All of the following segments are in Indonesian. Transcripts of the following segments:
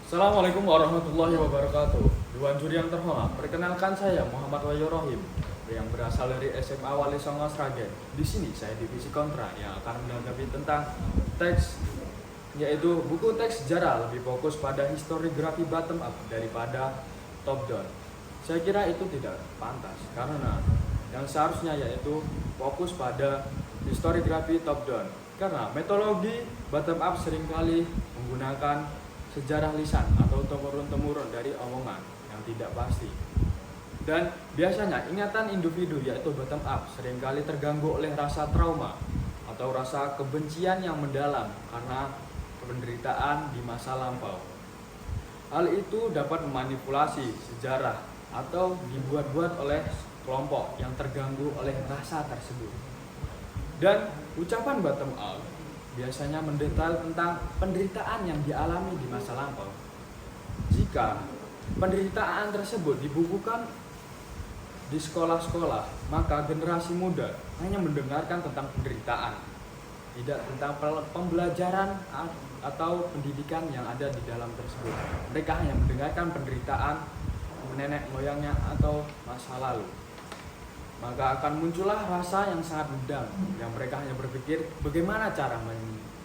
Assalamualaikum warahmatullahi wabarakatuh. Dewan juri yang terhormat, perkenalkan saya Muhammad Wahyu Rohim yang berasal dari SMA Wali Songo Sragen. Di sini saya divisi kontra yang akan menanggapi tentang teks, yaitu buku teks sejarah lebih fokus pada historiografi bottom up daripada top down. Saya kira itu tidak pantas karena yang seharusnya yaitu fokus pada historiografi top down. Karena metodologi bottom up seringkali menggunakan sejarah lisan atau temurun-temurun dari omongan yang tidak pasti. Dan biasanya ingatan individu yaitu bottom up seringkali terganggu oleh rasa trauma atau rasa kebencian yang mendalam karena penderitaan di masa lampau. Hal itu dapat memanipulasi sejarah atau dibuat-buat oleh kelompok yang terganggu oleh rasa tersebut. Dan ucapan bottom up biasanya mendetail tentang penderitaan yang dialami di masa lampau. Jika penderitaan tersebut dibukukan di sekolah-sekolah, maka generasi muda hanya mendengarkan tentang penderitaan, tidak tentang pembelajaran atau pendidikan yang ada di dalam tersebut. Mereka hanya mendengarkan penderitaan nenek moyangnya atau masa lalu. Maka akan muncullah rasa yang sangat dendam yang mereka hanya berpikir bagaimana cara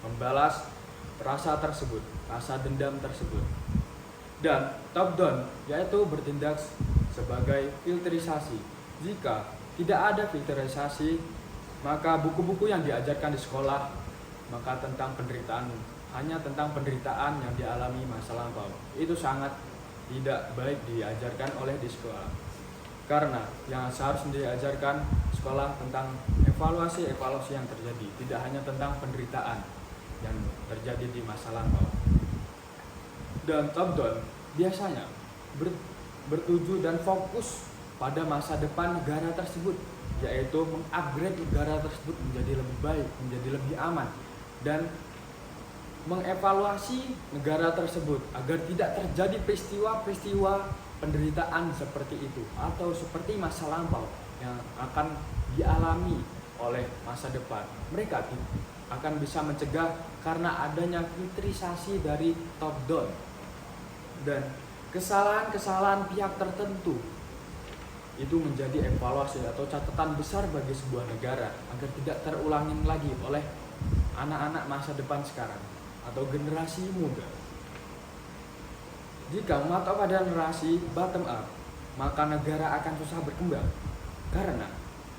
membalas rasa tersebut, rasa dendam tersebut. Dan top down yaitu bertindak sebagai filterisasi. Jika tidak ada filterisasi, maka buku-buku yang diajarkan di sekolah maka tentang penderitaan, hanya tentang penderitaan yang dialami masa lampau. Itu sangat tidak baik diajarkan oleh di sekolah. Karena yang seharusnya diajarkan sekolah tentang evaluasi yang terjadi, tidak hanya tentang penderitaan yang terjadi di masa lampau. Dan top down biasanya bertuju dan fokus pada masa depan negara tersebut, yaitu mengupgrade negara tersebut menjadi lebih baik, menjadi lebih aman, dan mengevaluasi negara tersebut agar tidak terjadi peristiwa-peristiwa penderitaan seperti itu atau seperti masa lampau yang akan dialami oleh masa depan. Mereka akan bisa mencegah karena adanya filterisasi dari top down dan kesalahan-kesalahan pihak tertentu itu menjadi evaluasi atau catatan besar bagi sebuah negara agar tidak terulangin lagi oleh anak-anak masa depan sekarang atau generasi muda. Jika mematok pada narasi bottom up, maka negara akan susah berkembang karena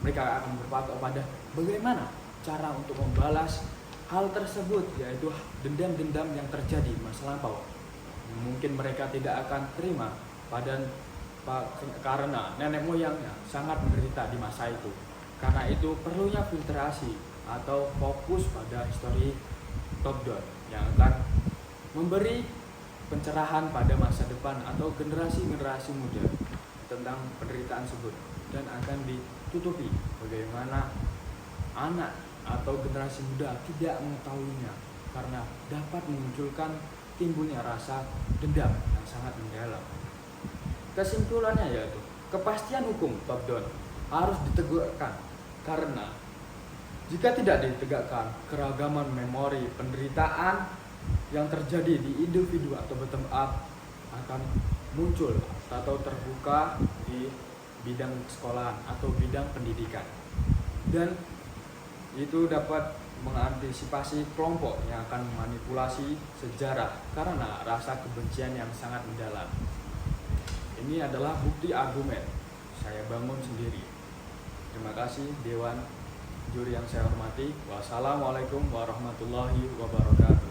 mereka akan berpatok pada bagaimana cara untuk membalas hal tersebut, yaitu dendam-dendam yang terjadi masa lampau. Mungkin mereka tidak akan terima karena nenek moyangnya sangat menderita di masa itu. Karena itu perlunya filtrasi atau fokus pada histori top down yang akan memberi pencerahan pada masa depan atau generasi-generasi muda tentang penderitaan tersebut, dan akan ditutupi bagaimana anak atau generasi muda tidak mengetahuinya karena dapat memunculkan timbulnya rasa dendam yang sangat mendalam. Kesimpulannya yaitu kepastian hukum top down harus ditegakkan karena jika tidak ditegakkan, keragaman memori penderitaan yang terjadi di individu atau bottom up akan muncul atau terbuka di bidang sekolahan atau bidang pendidikan, dan itu dapat mengantisipasi kelompok yang akan memanipulasi sejarah karena rasa kebencian yang sangat mendalam. Ini adalah bukti argumen saya bangun sendiri. Terima kasih Dewan Juri yang saya hormati. Wassalamualaikum warahmatullahi wabarakatuh.